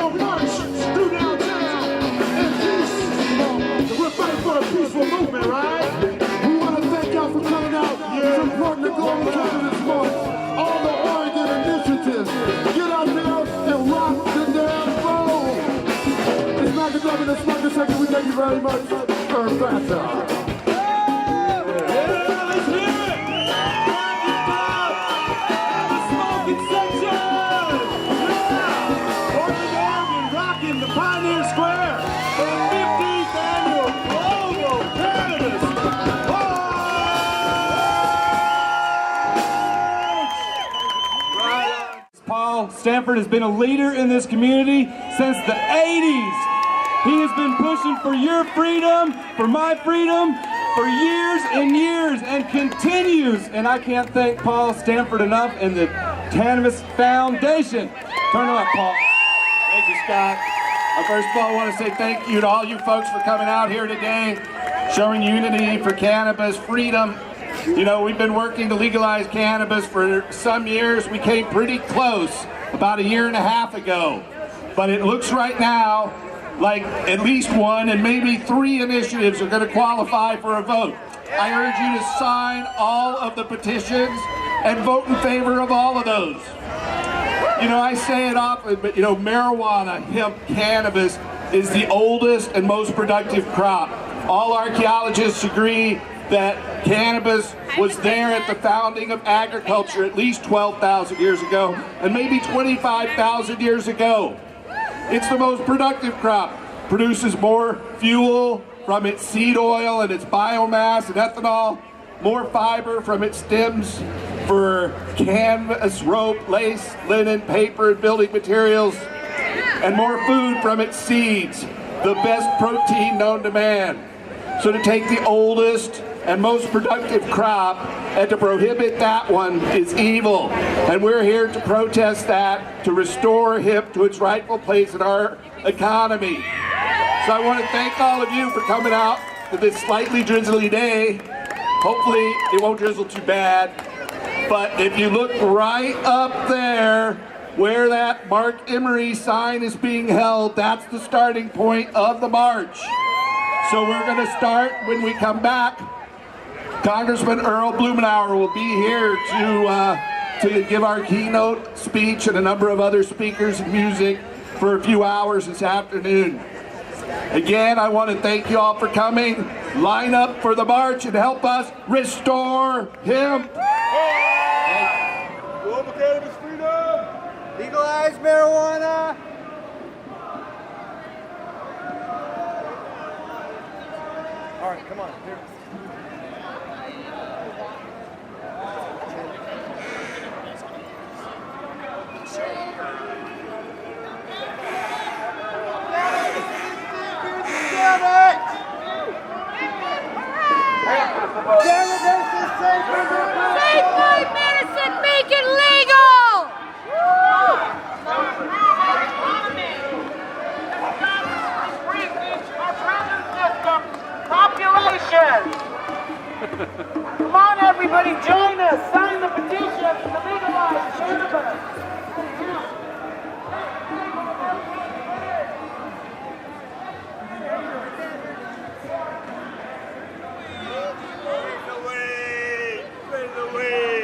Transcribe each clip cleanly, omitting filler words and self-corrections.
gonna march through downtown in peace. We're fighting for a peaceful movement, right? We want to thank y'all for coming out, supporting the Global Cannabis March, all the Oregon initiatives. Get out there and rock the damn road. It's Mac and Devin, it's Marcus Second. We thank you very much for Fata. Pioneer Square, the 15th annual Global Cannabis March! Paul Stanford has been a leader in this community since the 80s. He has been pushing for your freedom, for my freedom, for years and years, and continues. And I can't thank Paul Stanford enough and the Cannabis Foundation. Turn it up, Paul. Thank you, Scott. First of all, I want to say thank you to all you folks for coming out here today, showing unity for cannabis, freedom. You know, we've been working to legalize cannabis for some years. We came pretty close about a year and a half ago. But it looks right now like at least one and maybe 3 initiatives are going to qualify for a vote. I urge you to sign all of the petitions and vote in favor of all of those. You know, I say it often, but you know, marijuana, hemp, cannabis is the oldest and most productive crop. All archaeologists agree that cannabis was there at the founding of agriculture at least 12,000 years ago, and maybe 25,000 years ago. It's the most productive crop. Produces more fuel from its seed oil and its biomass and ethanol, more fiber from its stems for canvas, rope, lace, linen, paper, and building materials, and more food from its seeds, the best protein known to man. So to take the oldest and most productive crop and to prohibit that one is evil. And we're here to protest that, to restore hemp to its rightful place in our economy. So I want to thank all of you for coming out to this slightly drizzly day. Hopefully it won't drizzle too bad. But if you look right up there where that Mark Emery sign is being held, that's the starting point of the march. So we're going to start when we come back. Congressman Earl Blumenauer will be here to give our keynote speech and a number of other speakers and music for a few hours this afternoon. Again, I want to thank you all for coming. Line up for the march and help us restore hemp. Global cannabis freedom! Legalize marijuana! All right, come on. Here. Save my medicine, make it legal! Population! Come on, everybody, join us. Sign the petition to legalize cannabis.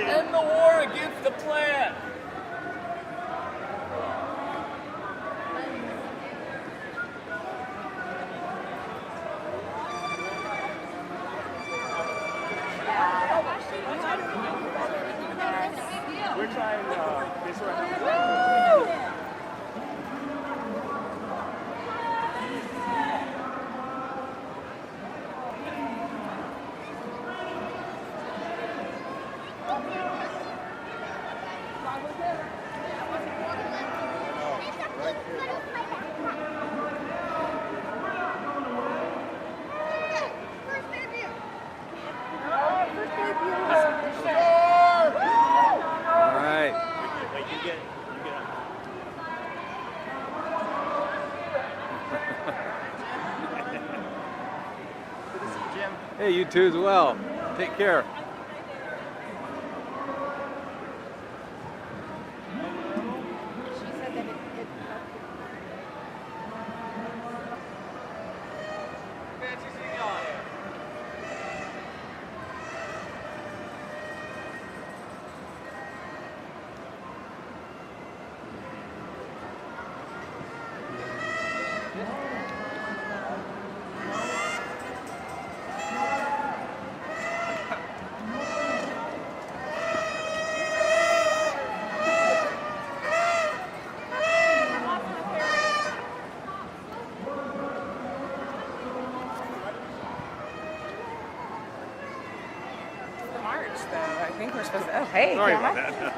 End the war against the plant. We're trying this right now. Hey, you too as well. Take care. supposed to. Oh, hey, Sorry camera. about that.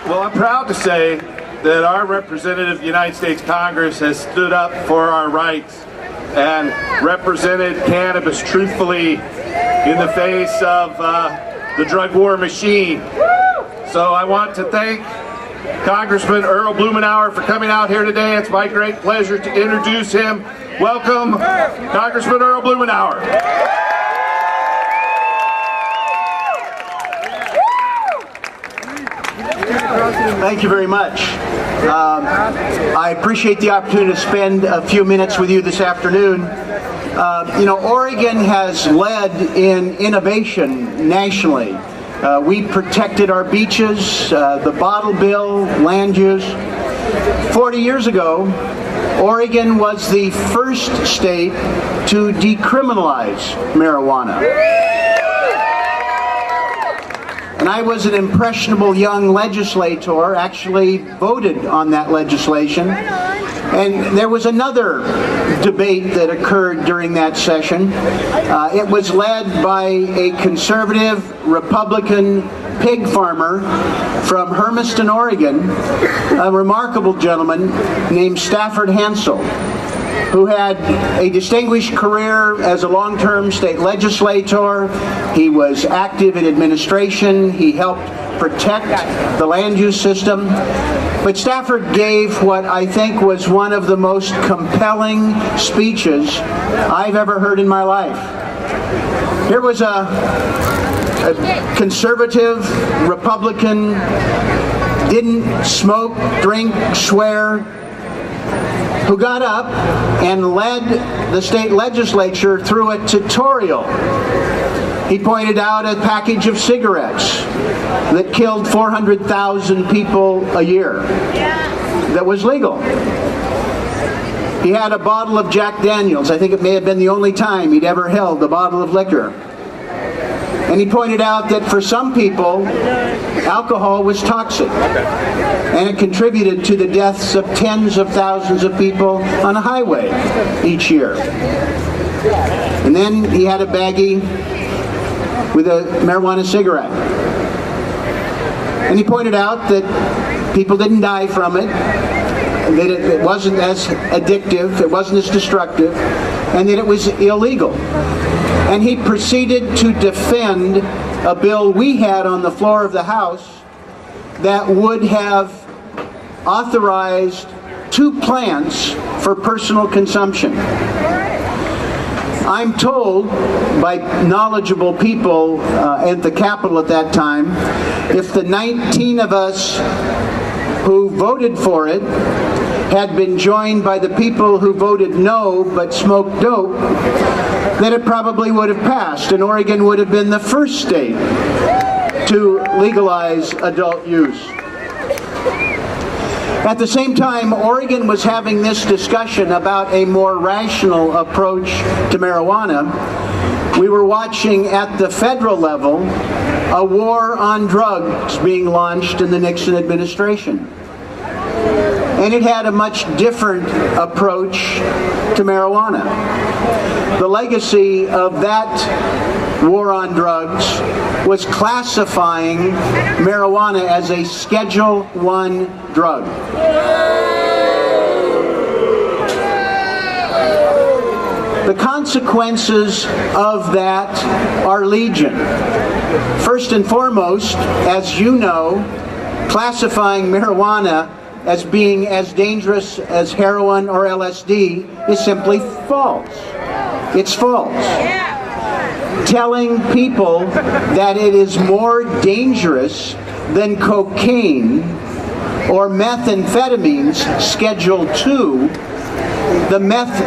Well, I'm proud to say that our representative of the United States Congress has stood up for our rights and represented cannabis truthfully in the face of the drug war machine. So I want to thank Congressman Earl Blumenauer for coming out here today. It's my great pleasure to introduce him. Welcome, Congressman Earl Blumenauer. Thank you very much. I appreciate the opportunity to spend a few minutes with you this afternoon. You know, Oregon has led in innovation nationally. We protected our beaches, the bottle bill, land use. 40 years ago, Oregon was the first state to decriminalize marijuana. And I was an impressionable young legislator, actually voted on that legislation. And there was another debate that occurred during that session. It was led by a conservative Republican pig farmer from Hermiston, Oregon, a remarkable gentleman named Stafford Hansel, who had a distinguished career as a long-term state legislator. He was active in administration. He helped protect the land use system. But Stafford gave what I think was one of the most compelling speeches I've ever heard in my life. Here was a conservative Republican, didn't smoke, drink, swear, who got up and led the state legislature through a tutorial. He pointed out a package of cigarettes that killed 400,000 people a year that was legal. He had a bottle of Jack Daniels. I think it may have been the only time he'd ever held a bottle of liquor. And he pointed out that for some people, alcohol was toxic. And it contributed to the deaths of tens of thousands of people on a highway each year. And then he had a baggie with a marijuana cigarette. And he pointed out that people didn't die from it, that it wasn't as addictive, it wasn't as destructive, and that it was illegal. And he proceeded to defend a bill we had on the floor of the House that would have authorized 2 plants for personal consumption. I'm told by knowledgeable people at the Capitol at that time, if the 19 of us who voted for it had been joined by the people who voted no but smoked dope, that it probably would have passed, and Oregon would have been the first state to legalize adult use. At the same time, Oregon was having this discussion about a more rational approach to marijuana. We were watching at the federal level a war on drugs being launched in the Nixon administration. And it had a much different approach to marijuana. The legacy of that war on drugs was classifying marijuana as a Schedule I drug. The consequences of that are legion. First and foremost, as you know, classifying marijuana as being as dangerous as heroin or LSD is simply false. It's false. Telling people that it is more dangerous than cocaine or methamphetamines, Schedule II, the meth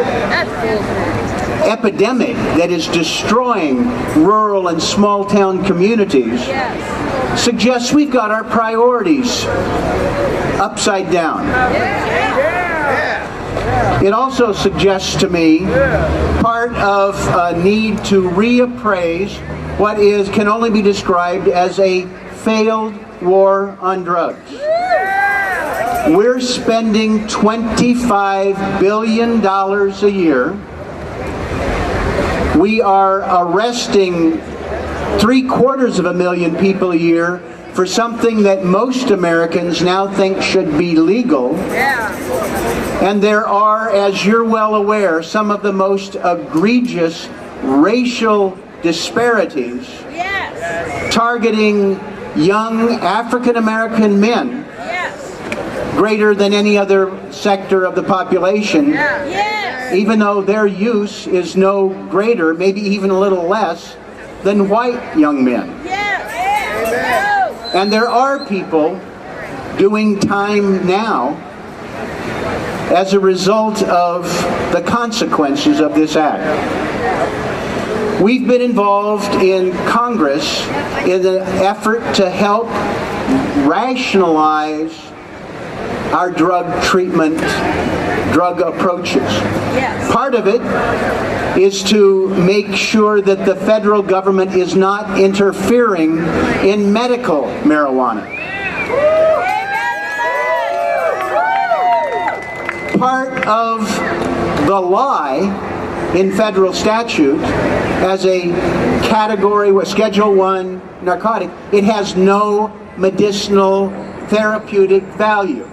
epidemic that is destroying rural and small town communities, suggests we've got our priorities upside down. It also suggests to me part of a need to reappraise what can only be described as a failed war on drugs. We're spending $25 billion a year. We are arresting 750,000 people a year for something that most Americans now think should be legal. And there are, as you're well aware, some of the most egregious racial disparities targeting young African American men greater than any other sector of the population, even though their use is no greater, maybe even a little less, than white young men. And there are people doing time now as a result of the consequences of this act. We've been involved in Congress in an effort to help rationalize our drug treatment, drug approaches. Part of it is to make sure that the federal government is not interfering in medical marijuana. Part of the lie in federal statute as a category with Schedule I narcotic, it has no medicinal therapeutic value.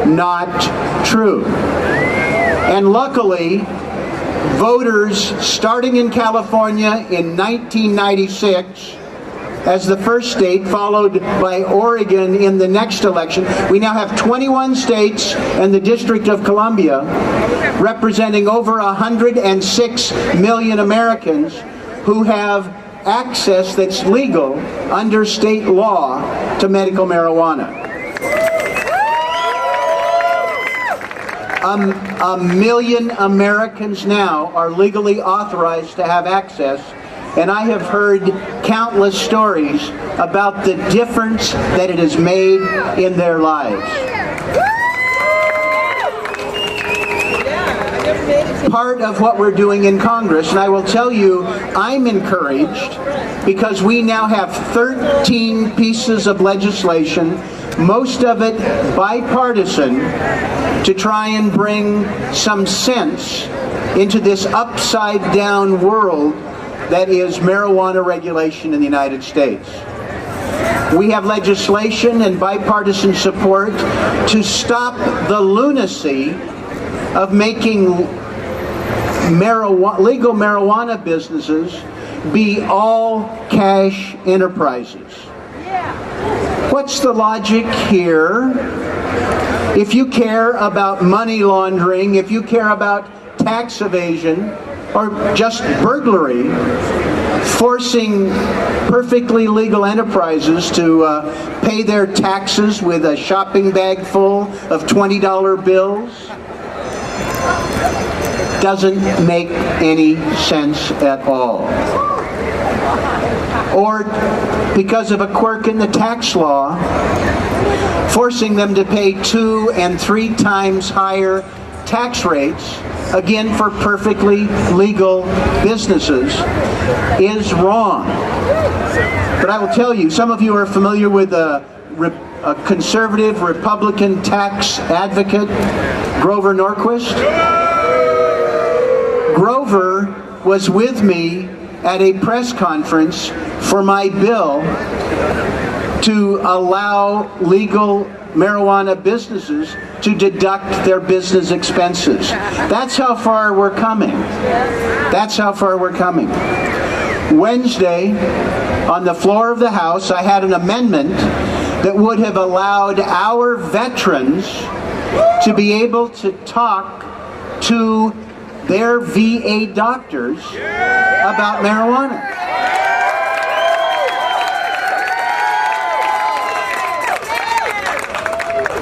Not true. And luckily, voters starting in California in 1996 as the first state, followed by Oregon in the next election. We now have 21 states and the District of Columbia representing over 106 million Americans who have access that's legal under state law to medical marijuana. A million Americans now are legally authorized to have access, and I have heard countless stories about the difference that it has made in their lives. Part of what we're doing in Congress, and I will tell you, I'm encouraged because we now have 13 pieces of legislation, most of it bipartisan, to try and bring some sense into this upside-down world that is marijuana regulation in the United States. We have legislation and bipartisan support to stop the lunacy of making legal marijuana businesses be all cash enterprises. What's the logic here? If you care about money laundering, if you care about tax evasion, or just burglary, forcing perfectly legal enterprises to pay their taxes with a shopping bag full of $20 bills, doesn't make any sense at all. Or because of a quirk in the tax law, forcing them to pay 2 and 3 times higher tax rates, again for perfectly legal businesses, is wrong. But I will tell you, some of you are familiar with a conservative Republican tax advocate, Grover Norquist. Grover was with me at a press conference for my bill to allow legal marijuana businesses to deduct their business expenses. That's how far we're coming. That's how far we're coming. Wednesday, on the floor of the House, I had an amendment that would have allowed our veterans to be able to talk to their VA doctors about marijuana.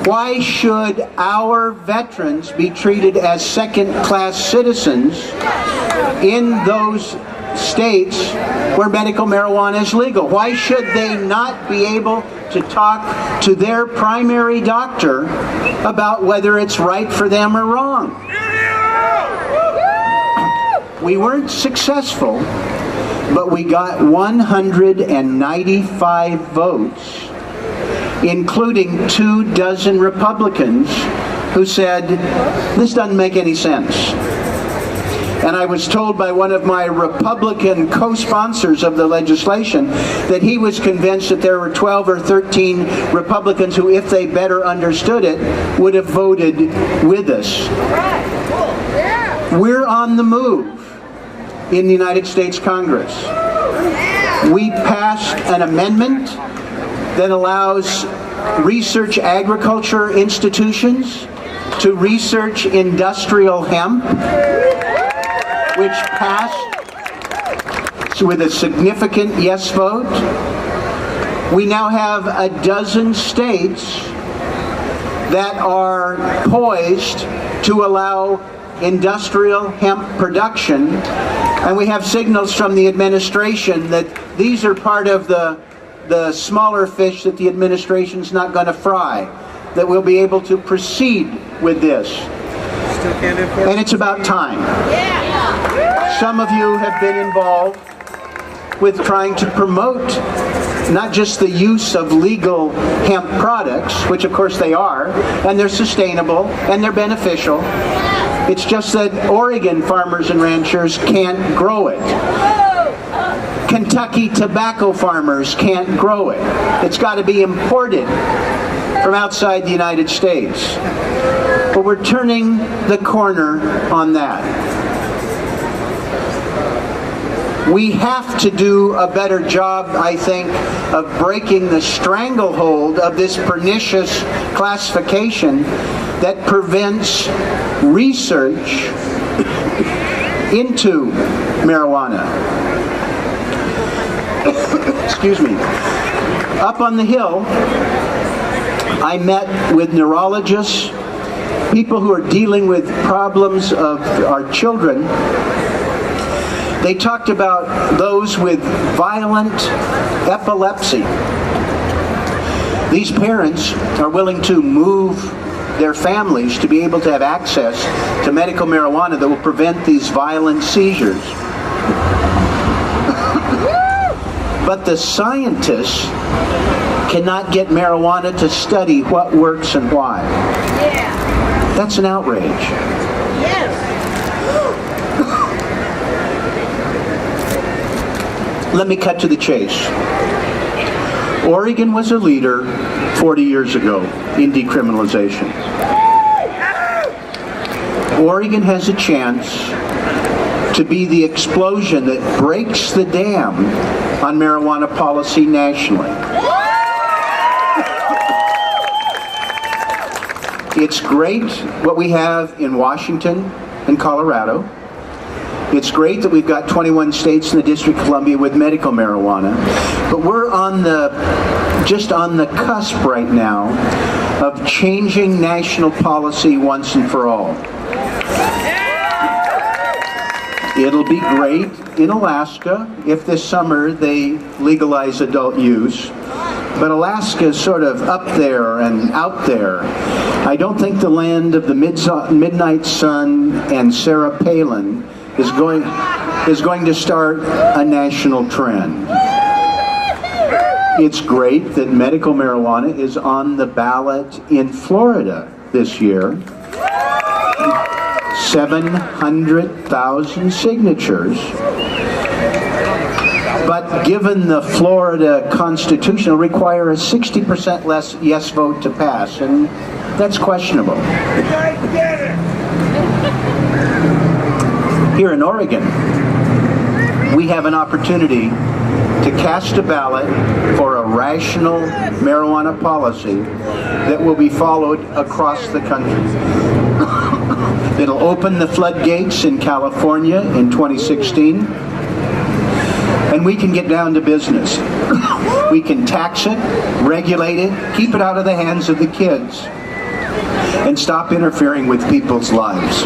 Why should our veterans be treated as second-class citizens in those states where medical marijuana is legal? Why should they not be able to talk to their primary doctor about whether it's right for them or wrong? We weren't successful, but we got 195 votes including 24 Republicans who said, this doesn't make any sense. And I was told by one of my Republican co-sponsors of the legislation that he was convinced that there were 12 or 13 Republicans who, if they better understood it, would have voted with us. We're on the move in the United States Congress. We passed an amendment that allows research agriculture institutions to research industrial hemp, which passed with a significant yes vote. We now have a dozen states that are poised to allow industrial hemp production, and we have signals from the administration that these are part of the smaller fish that the administration's not going to fry, that we'll be able to proceed with this. And it's about time. Some of you have been involved with trying to promote not just the use of legal hemp products, which of course they are, and they're sustainable, and they're beneficial. It's just that Oregon farmers and ranchers can't grow it. Kentucky tobacco farmers can't grow it. It's got to be imported from outside the United States. But we're turning the corner on that. We have to do a better job, I think, of breaking the stranglehold of this pernicious classification that prevents research into marijuana. Excuse me. Up on the Hill, I met with neurologists, people who are dealing with problems of our children. They talked about those with violent epilepsy. These parents are willing to move their families to be able to have access to medical marijuana that will prevent these violent seizures. But the scientists cannot get marijuana to study what works and why. That's an outrage. Let me cut to the chase. Oregon was a leader 40 years ago in decriminalization. Oregon has a chance to be the explosion that breaks the dam on marijuana policy nationally. It's great what we have in Washington and Colorado. It's great that we've got 21 states in the District of Columbia with medical marijuana, but we're just on the cusp right now of changing national policy once and for all. It'll be great in Alaska if this summer they legalize adult use, but Alaska is sort of up there and out there. I don't think the land of the midnight sun and Sarah Palin is going to start a national trend. It's great that medical marijuana is on the ballot in Florida this year. 700,000 signatures. But given the Florida Constitution, it'll require a 60% less yes vote to pass, and that's questionable. Here in Oregon, we have an opportunity to cast a ballot for a rational marijuana policy that will be followed across the country. It'll open the floodgates in California in 2016, and we can get down to business. We can tax it, regulate it, keep it out of the hands of the kids, and stop interfering with people's lives.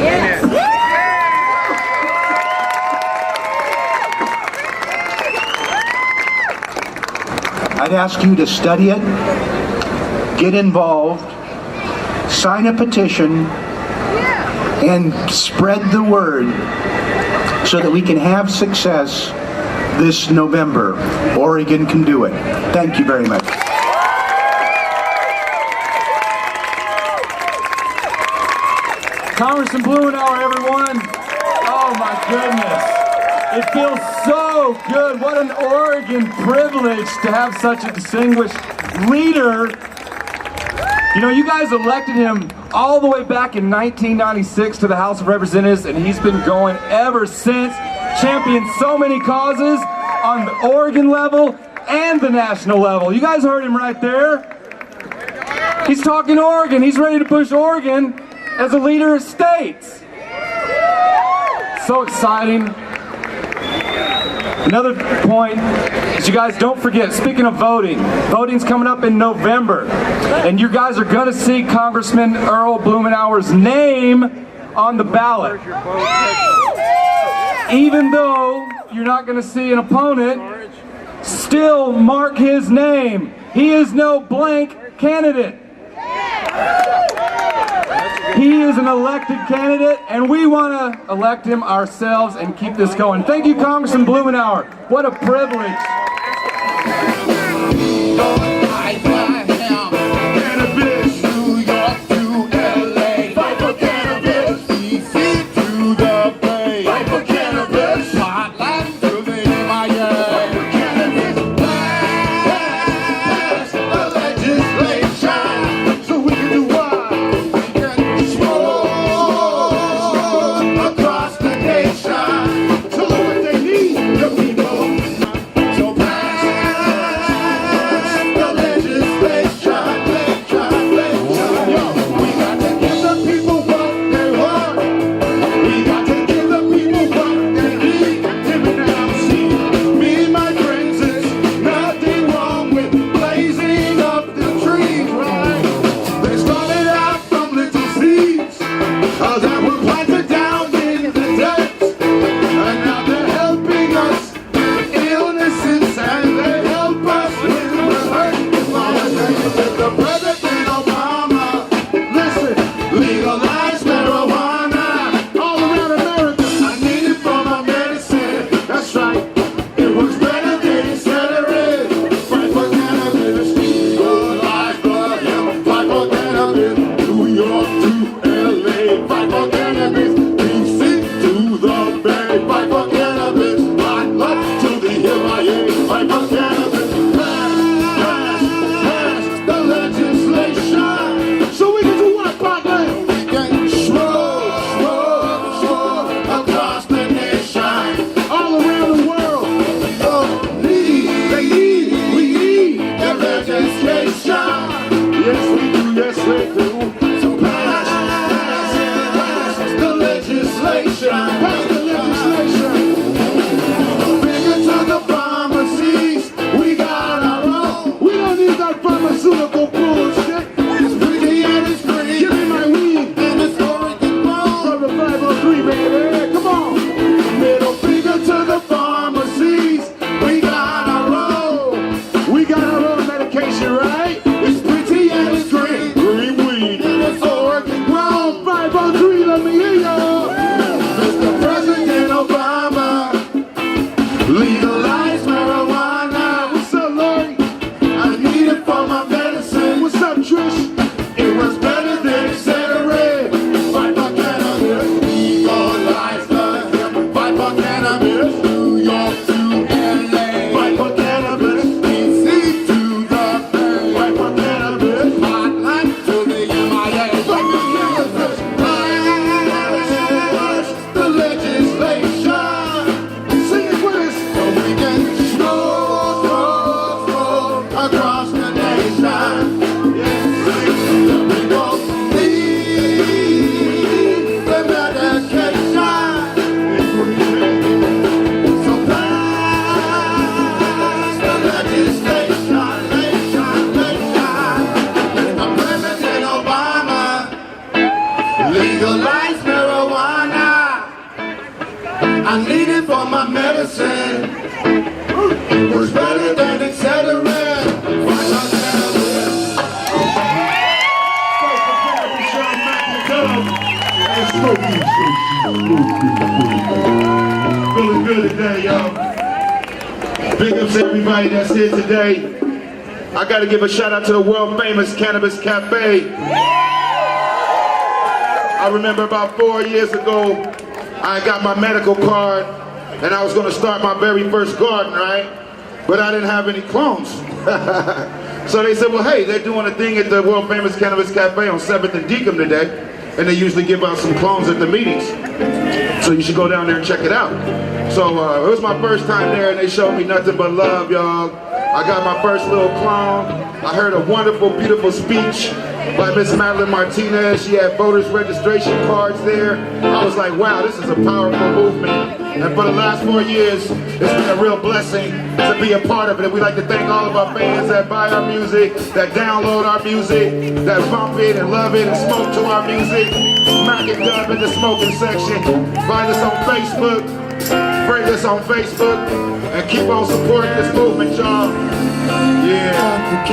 I'd ask you to study it, get involved, sign a petition, and spread the word so that we can have success this November. Oregon can do it. Thank you very much. Congressman Blumenauer, everyone. Oh my goodness. It feels so good. What an Oregon privilege to have such a distinguished leader. You know, you guys elected him all the way back in 1996 to the House of Representatives, and he's been going ever since, championed so many causes on the Oregon level and the national level. You guys heard him right there. He's talking Oregon. He's ready to push Oregon as a leader of states. So exciting. Another point is, you guys don't forget, speaking of voting, voting's coming up in November, and you guys are going to see Congressman Earl Blumenauer's name on the ballot. Even though you're not going to see an opponent, still mark his name. He is no blank candidate. He is an elected candidate, and we want to elect him ourselves and keep this going. Thank you, Congressman Blumenauer. What a privilege. Cannabis, New York to LA. Fight for cannabis. DC to the Bay. Fight for cannabis. Hotline to the MIA. Fight for cannabis. Pass the legislation so we can do what? We can smoke across the nation. So what they need, the people. So pass the legislation. Yo, we got to give the people what they want. We got to give the people what they need. Give it now, see. Me and my friends, there's nothing wrong with blazing up the trees, right? They started out from little seeds that were planted down in the depths, and now they're helping us with illnesses, and they help us with the hurt. The President Obama, listen, legalize marijuana all around America. I need it for my medicine. That's right. It works better than accelerate. Fight for cannabis. Legalize for him. Fight for cannabis. New York to LA. Fight for cannabis. DC to the Bay. Fight for cannabis. Hot love to the MIA. Fight for cannabis. Pass the legislation so we can do what, partner? We can smoke across the nation, all around the world. We need the legislation. Yes, we do. Yes, we do. So pass the legislation. Pass the legislation. Bigger to the pharmacies. We got our own. We don't need that pharmaceutical bullshit. It's pretty and it's free. Give me my weed. And it's Oregon grown. From the 503, baby. Come on. Middle finger to the pharmacies. We got our own. We got our own medication, right? It's pretty and it's green. Green weed. And it's Oregon grown. 503, let me hear you. Mr. President Obama, legalize marijuana. What's up, Lori? I need it for my medicine. What's up, Trish? It was better than accelerate. Fight for cannabis. Legalize the hemp. Fight for cannabis. New York to LA. Fight for cannabis. DC to the Bay. Fight for cannabis. Hotline to the MIA. Fight for cannabis. Pass the legislation. Sing it with us. So we can smoke across the nation. The people need the medication. So pass the legislation. Mr. President Obama, legalize marijuana. I need it for my medicine. It works better than accelerate. Fight for cannabis. Fight for cannabis, Sean McIntyre. And smoking. Feeling good today, y'all. Big ups to everybody that's here today. I gotta give a shout out to the world famous Cannabis Cafe. I remember about 4 years ago, I got my medical card and I was going to start my very first garden, right? But I didn't have any clones. So they said, well, hey, they're doing a thing at the world famous Cannabis Cafe on 7th and Deacon today. And they usually give out some clones at the meetings. So you should go down there and check it out. So it was my first time there and they showed me nothing but love, y'all. I got my first little clone. I heard a wonderful, beautiful speech by Miss Madeline Martinez. She had voters registration cards there. I was like, wow, this is a powerful movement. And for the last 4 years, it's been a real blessing to be a part of it. And we'd like to thank all of our fans that buy our music, that download our music, that bump it and love it and smoke to our music. Smack and dub in the smoking section. Find us on Facebook, friend us on Facebook, and keep on supporting this movement, y'all. Yeah.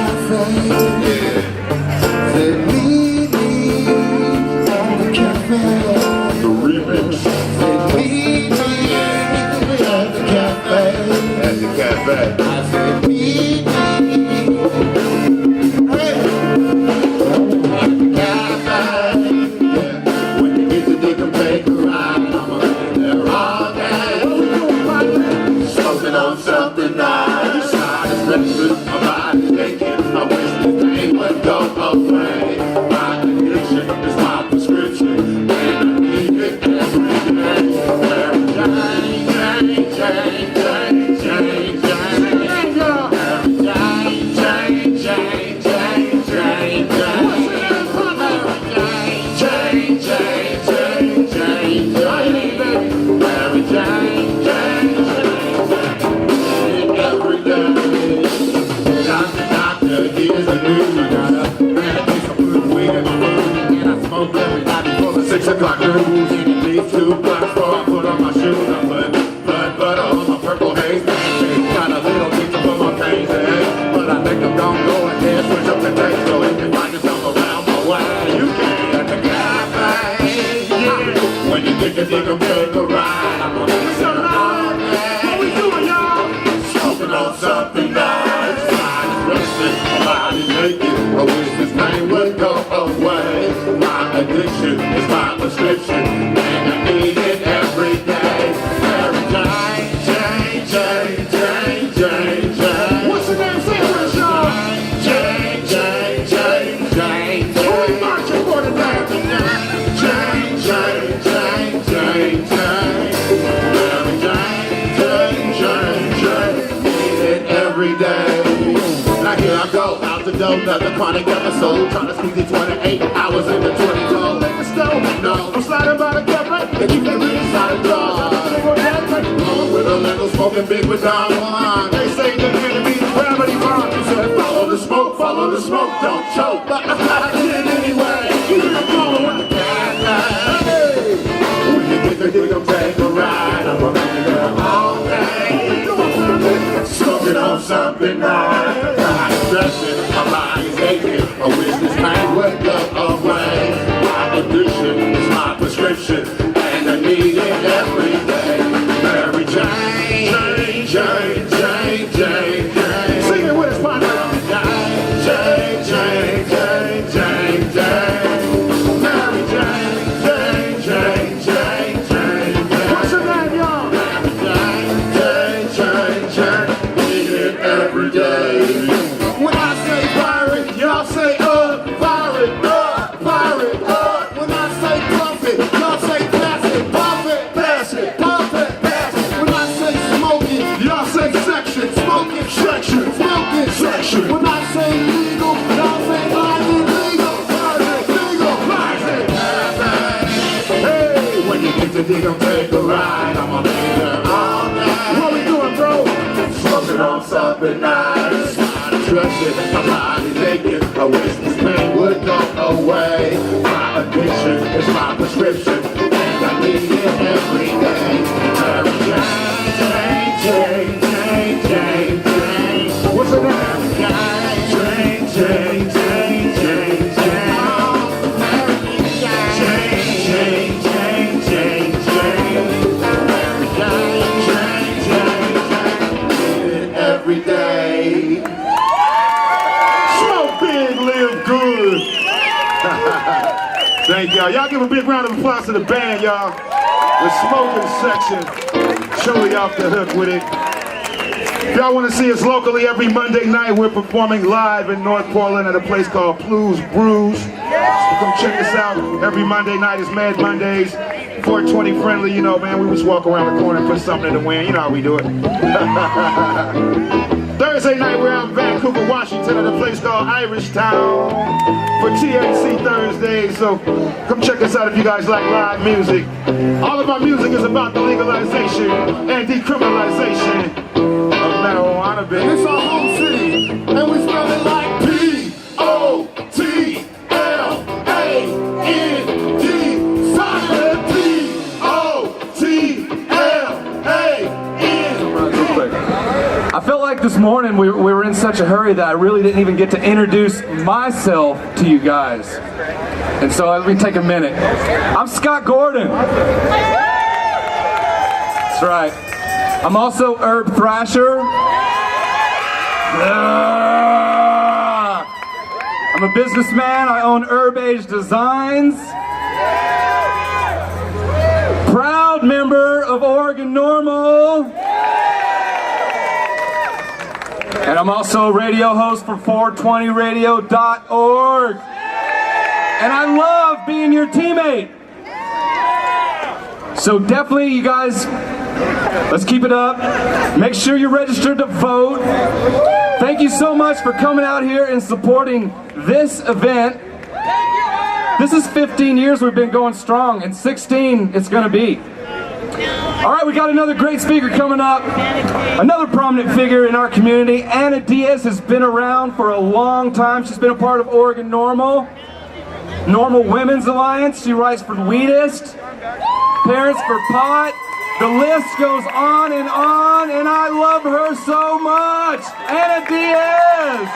The remix. At the cafe. I said, meet me. Hey. At the cafe. Yeah. When you get to dig and take a ride, I'ma be there all day. Smoking on something nice. Side breakfast, my body's aching. I wish this pain would go away. My addiction is my prescription, and I need it every day. Every day, change. Every night before the 6 o'clock news, and these 2 blocks before I put on my shoes. I put blood butter on my purple haze. Got a little pizza for my pains, but I think I'm gonna go ahead, switch up the taste. So if you find yourself around my way, you can at the cafe. Yeah. When you think I'm take a ride, I'm gonna be so loud. What we doing, y'all? Smoking on something nice. Mind resting, my body's naked. I wish this pain would go away. My addiction is my prescription, and I need it every day. Every day, change. What's your name? Say it with y'all. Change. Who we marching for today? Change. Need it every day. Now here I go, out the door, another chronic episode. Trying to squeeze it 28 hours in the 20 zone. Make a stove, no, I'm sliding by the cafe. They keep that really solid draw. Rolling with a little smoking big with Don Juan. They say the enemy is gravity bomb. He said, follow the smoke, don't choke. But I did anyway. You hear them blowing with the cat. Hey, when you get the dig, I'm taking a ride. I'm gonna be there all day. Smoking on something nice. I'm stressing, my body's aching. I wish this pain would go away. My addiction is my prescription, and I need it every day. Every change. Sing it with us, partner. Change. Mary change. What's your name, y'all? Change. Need it every day. When I say pirate, y'all say pirate. When I say pump it, y'all say pass it. Pump it. When I say smoking, y'all say section. Smoking section. When I say legal, y'all say legal. Hey, when you get to dig, I'm take a ride. I'm gonna be there all night. What we doing, bro? Smoking on something nice. Stressing, my body's aching. I wish this pain would go away. My addiction is my prescription, and I need it every day. Change. What's the name? Change. Every day. Smoke big, live good. Thank y'all. Y'all give give a big round of applause to the band, y'all. The smoking section. Truly off the hook with it. If y'all want to see us locally every Monday night, we're performing live in North Portland at a place called Blues Brews. So come check us out. Every Monday night is Mad Mondays. 420 friendly, you know, man. We just walk around the corner and put something in the wind. You know how we do it. Thursday night, we're out in Vancouver, Washington at a place called Irish Town for THC Thursday. So come check us out if you guys like live music. All of our music is about the legalization and decriminalization of marijuana, baby. It's our home city, and we spell it like P-O-T-L-A-N-D. Silent P-O-T-L-A-N. I felt like this morning we were in such a hurry that I really didn't even get to introduce myself to you guys. And so let me take a minute. I'm Scott Gordon. That's right. I'm also Herb Thrasher. I'm a businessman. I own Herb Age Designs. Proud member of Oregon Normal. And I'm also a radio host for 420radio.org. And I love being your teammate. So definitely, you guys, let's keep it up. Make sure you're registered to vote. Thank you so much for coming out here and supporting this event. This is 15 years we've been going strong, and 16 it's going to be. All right, we got another great speaker coming up. Another prominent figure in our community. Anna Diaz has been around for a long time. She's been a part of Oregon Normal Women's Alliance. She writes for Weedist, Parents for Pot. The list goes on, and I love her so much. Anna Diaz.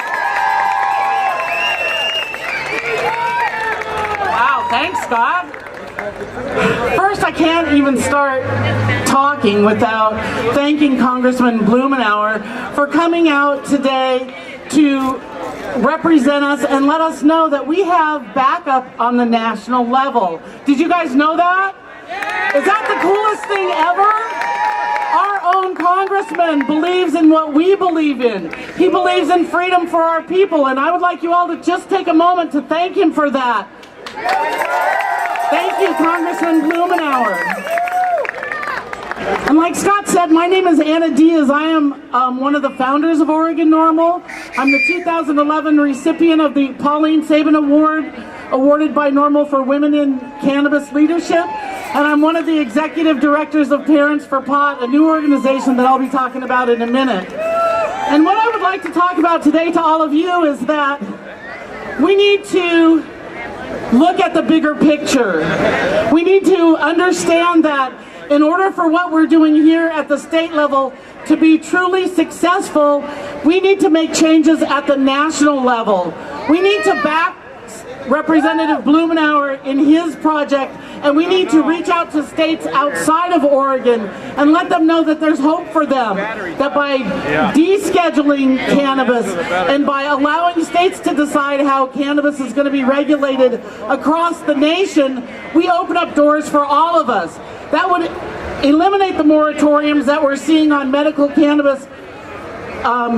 Wow, thanks, Scott. First, I can't even start talking without thanking Congressman Blumenauer for coming out today to represent us and let us know that we have backup on the national level. Did you guys know that? Is that the coolest thing ever? Our own congressman believes in what we believe in. He believes in freedom for our people, and I would like you all to just take a moment to thank him for that. Thank you, Congressman Blumenauer. And like Scott said, my name is Anna Diaz. I am one of the founders of Oregon Normal. I'm the 2011 recipient of the Pauline Sabin Award, awarded by Normal for Women in Cannabis Leadership. And I'm one of the executive directors of Parents for Pot, a new organization that I'll be talking about in a minute. And what I would like to talk about today to all of you is that we need to look at the bigger picture. We need to understand that in order for what we're doing here at the state level to be truly successful, we need to make changes at the national level. We need to back Representative Blumenauer in his project, and we need to reach out to states outside of Oregon and let them know that there's hope for them, that by descheduling cannabis and by allowing states to decide how cannabis is going to be regulated across the nation, we open up doors for all of us. That would eliminate the moratoriums that we're seeing on medical cannabis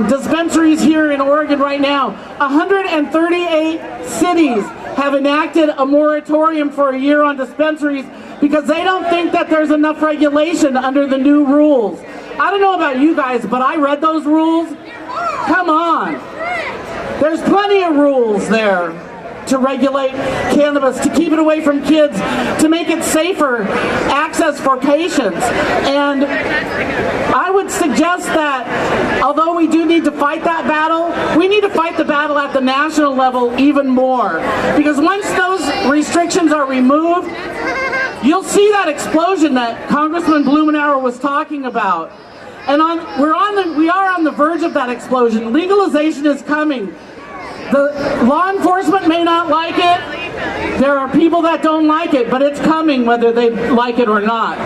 dispensaries here in Oregon right now. 138 cities have enacted a moratorium for a year on dispensaries because they don't think that there's enough regulation under the new rules. I don't know about you guys, but I read those rules. Come on. There's plenty of rules there to regulate cannabis, to keep it away from kids, to make it safer access for patients. And I would suggest that although we do need to fight that battle, we need to fight the battle at the national level even more. Because once those restrictions are removed, you'll see that explosion that Congressman Blumenauer was talking about. And we are on the verge of that explosion. Legalization is coming. The law enforcement may not like it. There are people that don't like it, but it's coming whether they like it or not.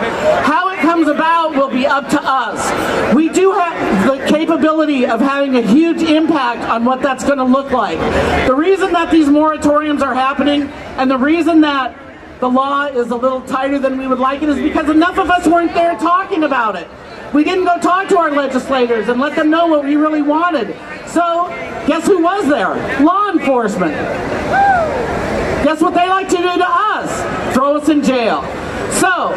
How it comes about will be up to us. We do have the capability of having a huge impact on what that's going to look like. The reason that these moratoriums are happening and the reason that the law is a little tighter than we would like it is because enough of us weren't there talking about it. We didn't go talk to our legislators and let them know what we really wanted. So, guess who was there? Law enforcement. Guess what they like to do to us? Throw us in jail. So,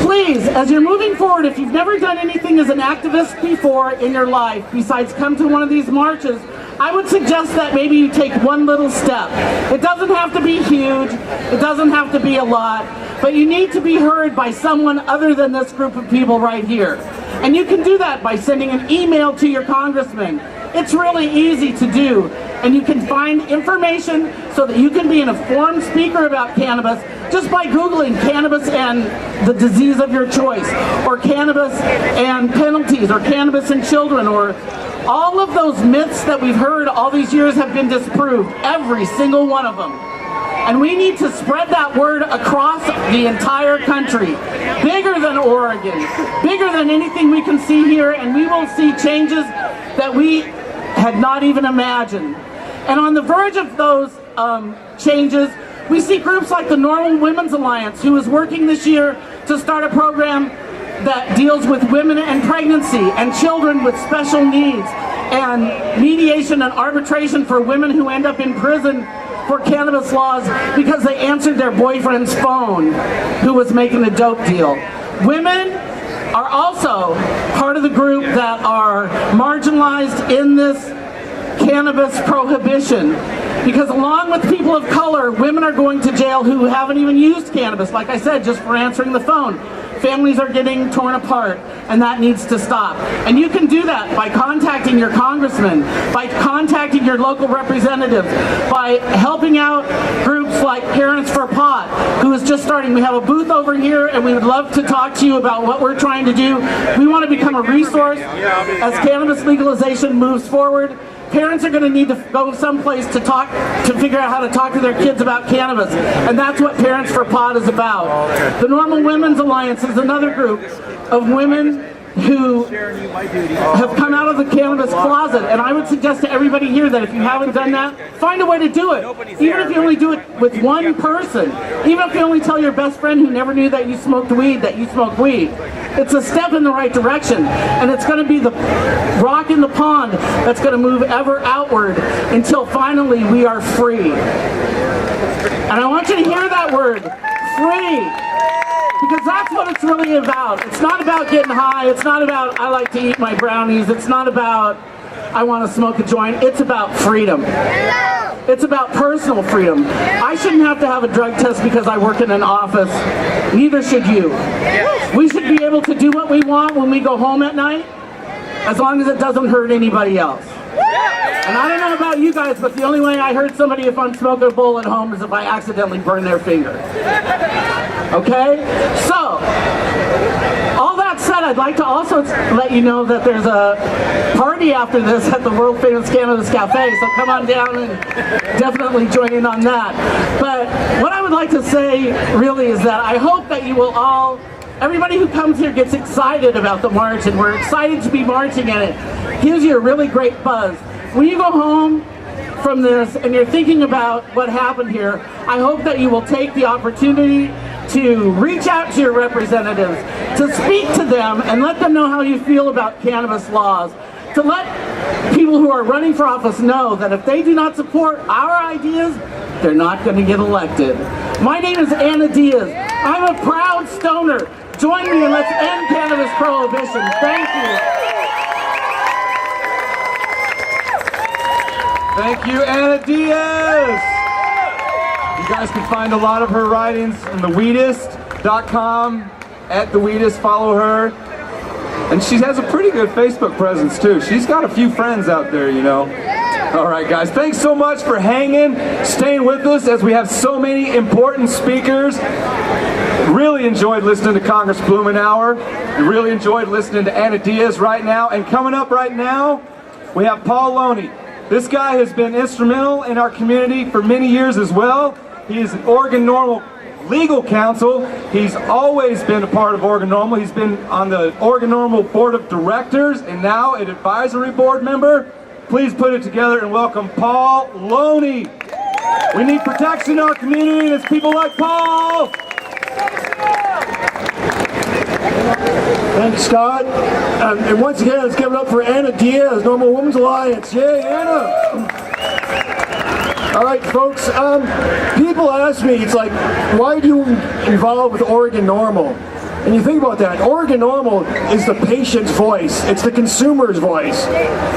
please, as you're moving forward, if you've never done anything as an activist before in your life, besides come to one of these marches, I would suggest that maybe you take one little step. It doesn't have to be huge, it doesn't have to be a lot, but you need to be heard by someone other than this group of people right here. And you can do that by sending an email to your congressman. It's really easy to do, and you can find information so that you can be an informed speaker about cannabis just by Googling cannabis and the disease of your choice, or cannabis and penalties, or cannabis in children, or all of those myths that we've heard all these years have been disproved, every single one of them. And we need to spread that word across the entire country, bigger than Oregon, bigger than anything we can see here, and we will see changes that we had not even imagined. And on the verge of those changes, we see groups like the Normal Women's Alliance, who is working this year to start a program that deals with women and pregnancy and children with special needs, and mediation and arbitration for women who end up in prison for cannabis laws because they answered their boyfriend's phone who was making a dope deal. Women are also part of the group that are marginalized in this cannabis prohibition, because along with people of color, women are going to jail who haven't even used cannabis, like I said, just for answering the phone. Families are getting torn apart, and that needs to stop. And you can do that by contacting your congressman, by contacting your local representatives, by helping out groups like Parents for Pot, who is just starting. We have a booth over here, and we would love to talk to you about what we're trying to do. We want to become a resource as cannabis legalization moves forward. Parents are going to need to go someplace to talk, to figure out how to talk to their kids about cannabis, and that's what Parents for Pot is about. The Normal Women's Alliance is another group of women who have come out of the cannabis closet, and I would suggest to everybody here that if you haven't done that, find a way to do it. Even if you only do it with one person, even if you only tell your best friend who never knew that you smoked weed that you smoke weed. It's a step in the right direction, and it's going to be the rock in the pond that's going to move ever outward until finally we are free. And I want you to hear that word, free. Because that's what it's really about. It's not about getting high. It's not about I like to eat my brownies. It's not about I want to smoke a joint. It's about freedom. It's about personal freedom. I shouldn't have to have a drug test because I work in an office. Neither should you. We should be able to do what we want when we go home at night, as long as it doesn't hurt anybody else. And I don't know about you guys, but the only way I hurt somebody if I'm smoking a bowl at home is if I accidentally burn their finger. Okay? So, all that said, I'd like to also let you know that there's a party after this at the world famous Cannabis Cafe, so come on down and definitely join in on that. But what I would like to say really is that I hope that you will all, everybody who comes here gets excited about the march, and we're excited to be marching, and it gives you a really great buzz. When you go home from this and you're thinking about what happened here, I hope that you will take the opportunity to reach out to your representatives, to speak to them and let them know how you feel about cannabis laws, to let people who are running for office know that if they do not support our ideas, they're not going to get elected. My name is Anna Diaz. I'm a proud stoner. Join me and let's end cannabis prohibition. Thank you. Thank you, Anna Diaz. You guys can find a lot of her writings on theweedist.com, at theweedist, follow her. And she has a pretty good Facebook presence too. She's got a few friends out there, you know. All right, guys, thanks so much for hanging, staying with us as we have so many important speakers. Really enjoyed listening to Congress Blumenauer. Really enjoyed listening to Anna Diaz right now. And coming up right now, we have Paul Loney. This guy has been instrumental in our community for many years as well. He is an Oregon Normal legal counsel. He's always been a part of Oregon Normal. He's been on the Oregon Normal Board of Directors and now an advisory board member. Please put it together and welcome Paul Loney. We need protection in our community, and it's people like Paul. Thanks, Scott. And once again, let's give it up for Anna Diaz, Normal Women's Alliance. Yay, Anna! All right, folks. People ask me, it's like, why do you involve with Oregon Normal? And you think about that. Oregon Normal is the patient's voice. It's the consumer's voice.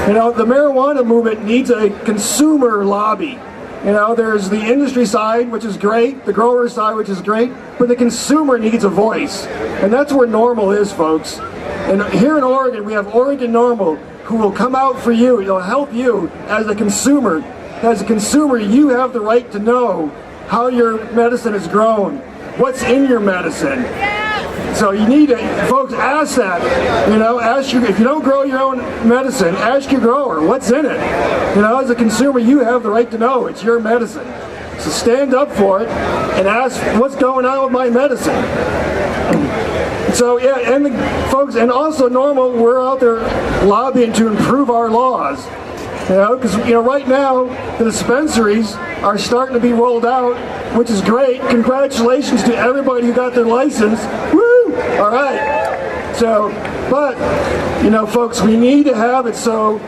You know, the marijuana movement needs a consumer lobby. You know, there's the industry side, which is great, the grower side, which is great, but the consumer needs a voice. And that's where Normal is, folks. And here in Oregon, we have Oregon Normal, who will come out for you. They'll help you as a consumer. As a consumer, you have the right to know how your medicine is grown, what's in your medicine. So you need to, folks, ask that. You know, ask your, if you don't grow your own medicine, ask your grower, what's in it? You know, as a consumer, you have the right to know it's your medicine. So stand up for it and ask, what's going on with my medicine? So yeah, and the folks, and also Normal, we're out there lobbying to improve our laws. You know, because you know, right now the dispensaries are starting to be rolled out, which is great. Congratulations to everybody who got their license. Woo! All right. So, but you know, folks, we need to have it so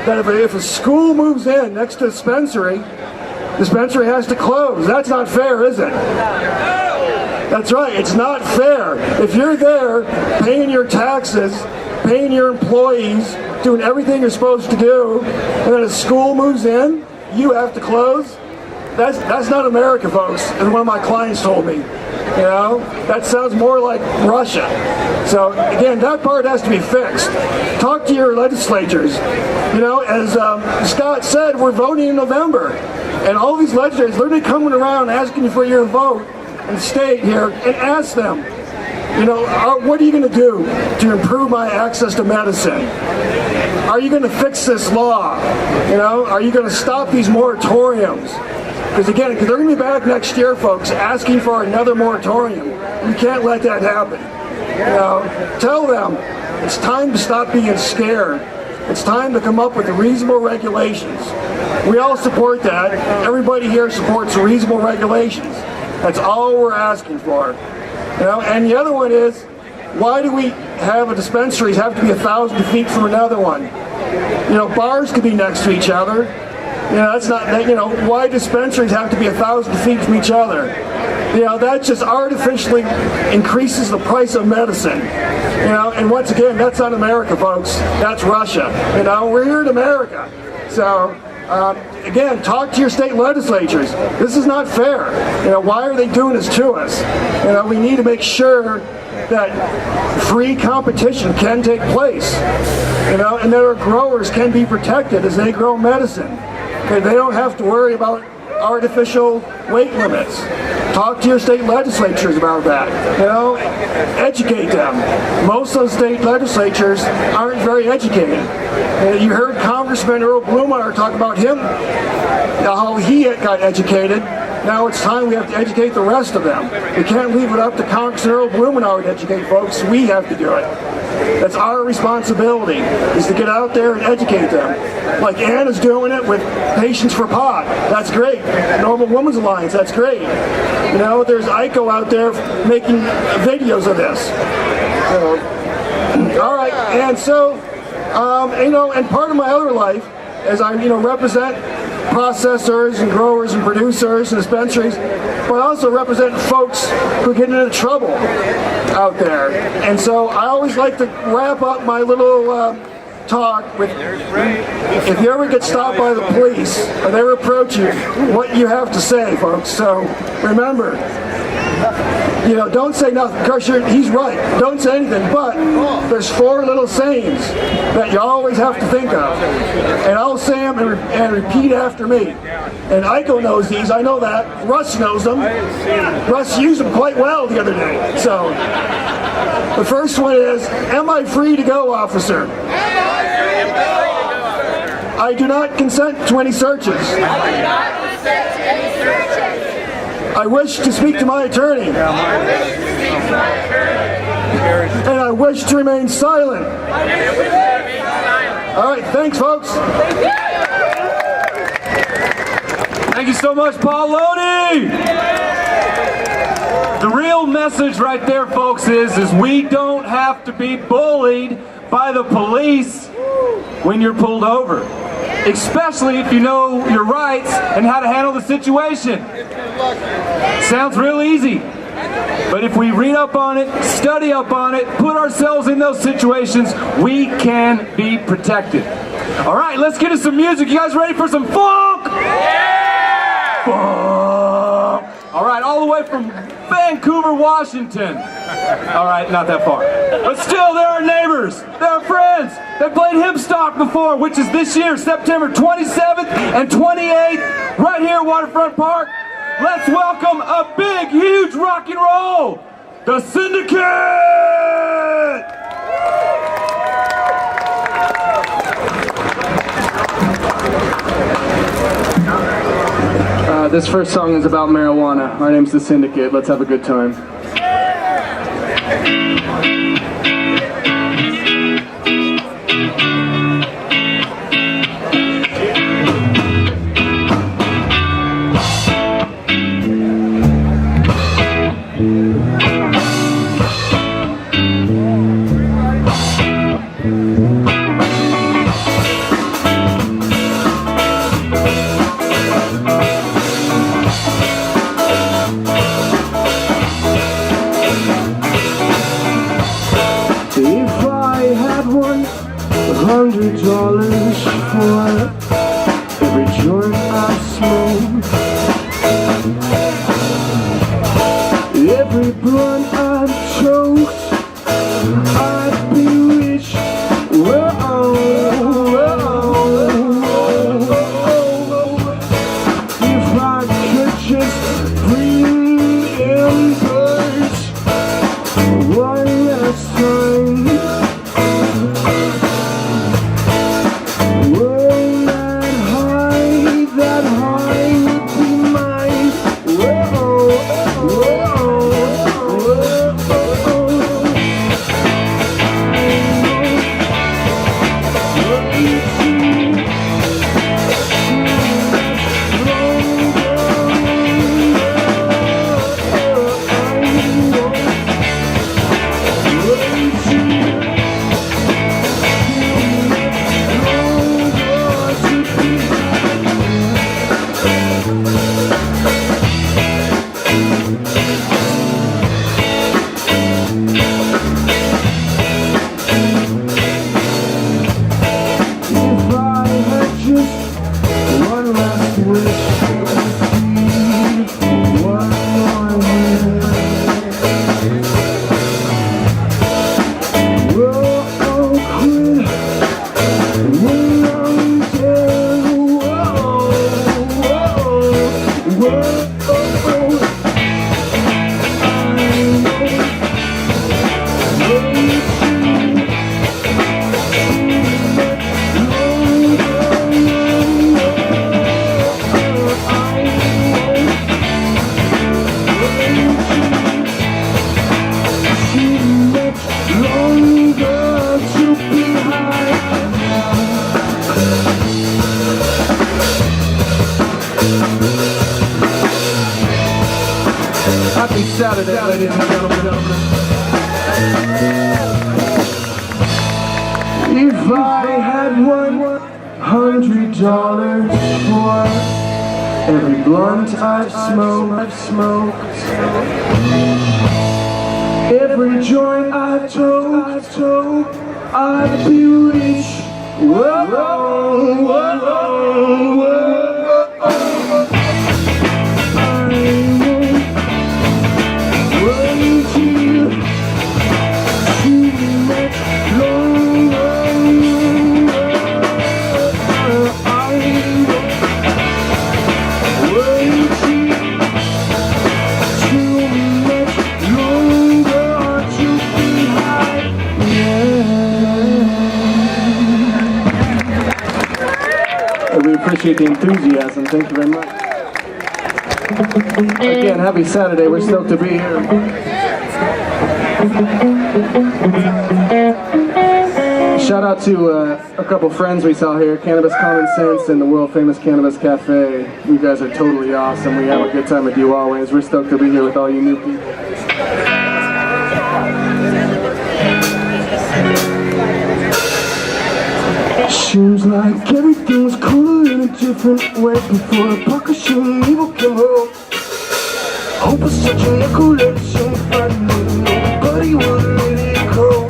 that if a school moves in next to a dispensary has to close. That's not fair, is it? That's right. It's not fair. If you're there paying your taxes, paying your employees, doing everything you're supposed to do, and then a school moves in, you have to close. That's not America, folks, as one of my clients told me. You know, that sounds more like Russia. So again, that part has to be fixed. Talk to your legislatures. You know, as Scott said, we're voting in November, and all these legislators, they're coming around asking you for your vote in the state here, and ask them, you know, what are you going to do to improve my access to medicine? Are you going to fix this law? You know, are you going to stop these moratoriums? Because again, they're going to be back next year, folks, asking for another moratorium. We can't let that happen. You know, tell them it's time to stop being scared. It's time to come up with reasonable regulations. We all support that. Everybody here supports reasonable regulations. That's all we're asking for. You know, and the other one is, why do we have a dispensaries have to be 1,000 feet from another one? You know, bars could be next to each other. You know, that's not, you know, why dispensaries have to be 1,000 feet from each other? You know, that just artificially increases the price of medicine. You know, and once again, that's not America, folks. That's Russia. You know, we're here in America. So, again, talk to your state legislatures. This is not fair. You know, why are they doing this to us? You know, we need to make sure that free competition can take place. You know, and that our growers can be protected as they grow medicine. Okay, they don't have to worry about artificial weight limits. Talk to your state legislatures about that. You know, educate them. Most of the state legislatures aren't very educated. You heard Congressman Earl Blumenauer talk about him, how he got educated. Now it's time we have to educate the rest of them. We can't leave it up to Congressman Earl Blumenauer to educate folks. We have to do it. That's our responsibility, is to get out there and educate them. Like Anna's doing it with Patients for Pot. That's great. Normal Women's Alliance, that's great. You know, there's ICO out there making videos of this. So, all right, and so, you know, and part of my other life, as I, you know, represent processors and growers and producers and dispensaries, but I also represent folks who get into trouble out there. And so I always like to wrap up my little talk with, if you ever get stopped by the police or they approach you, what you have to say, folks. So remember, you know, don't say nothing. Of course, he's right. Don't say anything. But there's 4 little sayings that you always have to think of. And I'll say them and repeat after me. And Iko knows these. I know that. Russ knows them. Russ used them quite well the other day. So the first one is, am I free to go, officer? I do not consent to any searches. I wish to speak to my attorney. And I wish to remain silent. All right, thanks, folks. Thank you so much, Paul Lodi. The real message right there, folks, is we don't have to be bullied by the police when you're pulled over, especially if you know your rights and how to handle the situation. Sounds real easy, but if we read up on it, study up on it, put ourselves in those situations, we can be protected. All right, let's get to some music. You guys ready for some funk? Yeah! Funk! All right, all the way from Vancouver, Washington. All right, not that far. But still, they're our neighbors. They're our friends. They played Hipstock before, which is this year, September 27th and 28th, right here at Waterfront Park. Let's welcome a big, huge rock and roll, the Syndicate! This first song is about marijuana. Our name's the Syndicate. Let's have a good time. $100 for every joint I smoke, every blunt I've choked, I'd be rich. Whoa, if I could just bring in birds one last time. Happy Saturday, ladies and gentlemen. If I had $100 for every blunt I've smoked, every joint I've toked, I'd be rich. Whoa, whoa, whoa. We appreciate the enthusiasm. Thank you very much. Again, happy Saturday. We're stoked to be here. Shout out out to a couple friends we saw here, Cannabis Common Sense and the world famous Cannabis Cafe. You guys are totally awesome. We have a good time with you always. We're stoked to be here with all you new people. Seems like everything was cooler in a different way before the Pakistan evil came home. Hope was such an recollection, nobody would let it go.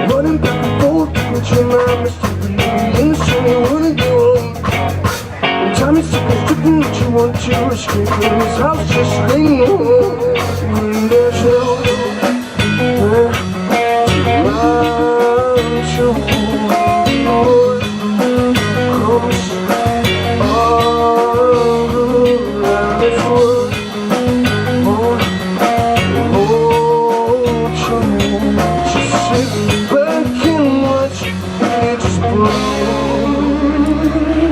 Running back and forth between my mystery and the sun you wanna go home. And time is sick and stricken that you want to escape from this house just laying home. When there's nowhere to run to.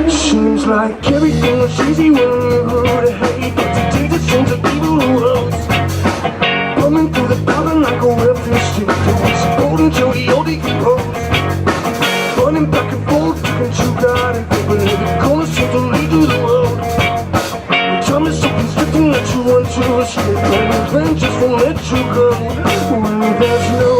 Seems like everything was easy when you grew to hate, but today the sins of evil rose. Bumming through the building like a welfare state, it was golden till the old decomposed. Running back and forth, looking you got it, but in the corner seems to lead to the road. Tell me something stricken that you want to escape, but the plan just won't let you go. When there's no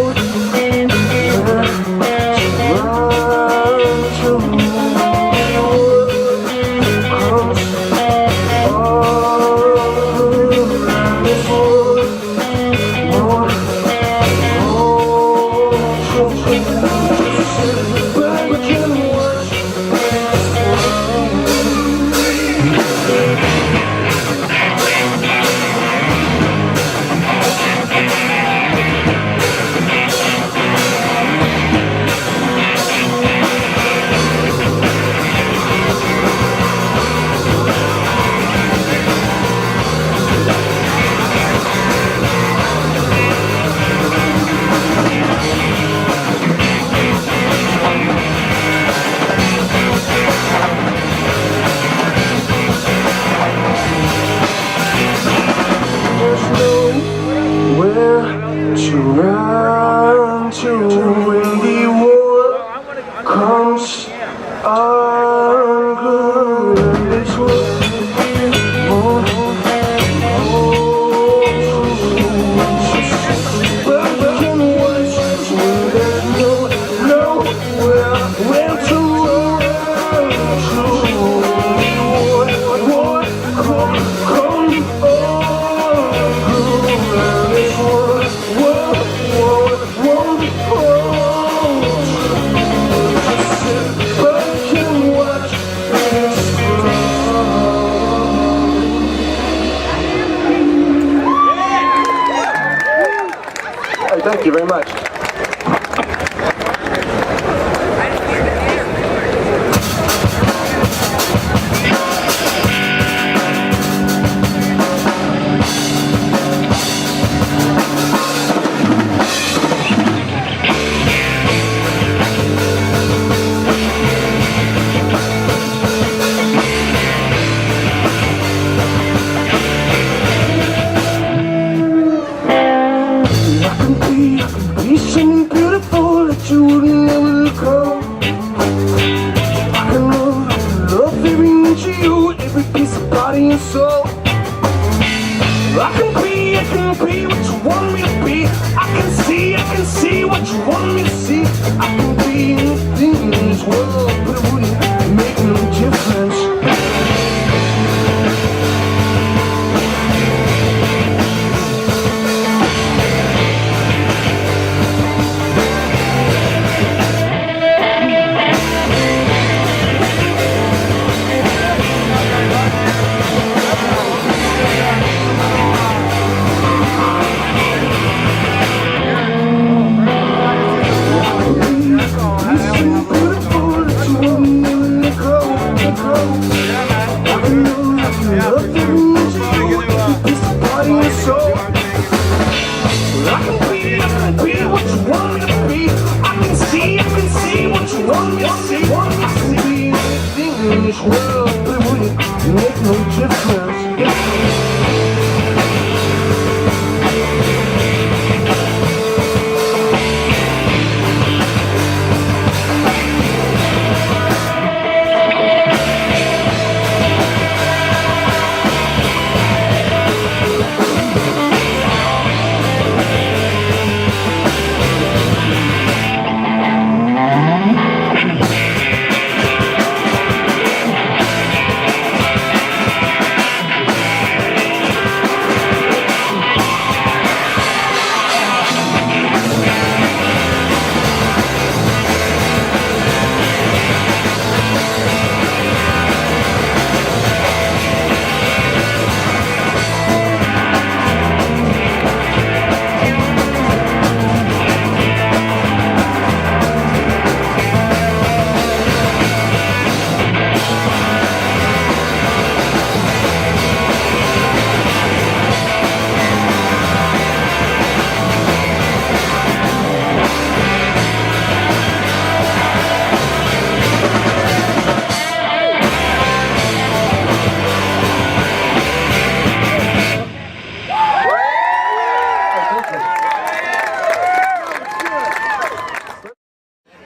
Thank you very much. Something beautiful that you would never go. I can love every inch of you, every piece of body and soul. I can be what you want me to be. I can see what you want me to see. I can be anything in this world, but it wouldn't make no difference.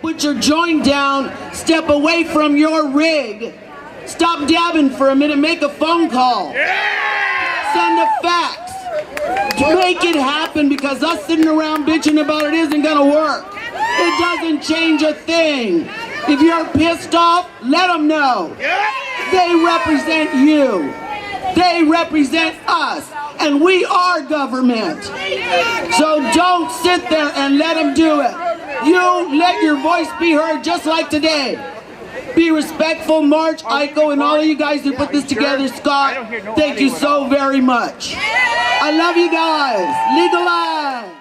Put your joint down, step away from your rig, stop dabbing for a minute, make a phone call, send a fax, make it happen, because us sitting around bitching about it isn't gonna work. It doesn't change a thing. If you're pissed off, let them know. They represent you. They represent us, and we are government. So don't sit there and let them do it. You let your voice be heard, just like today. Be respectful, March, Aiko, and all of you guys who put this together. Scott, thank you so very much. I love you guys. Legalize.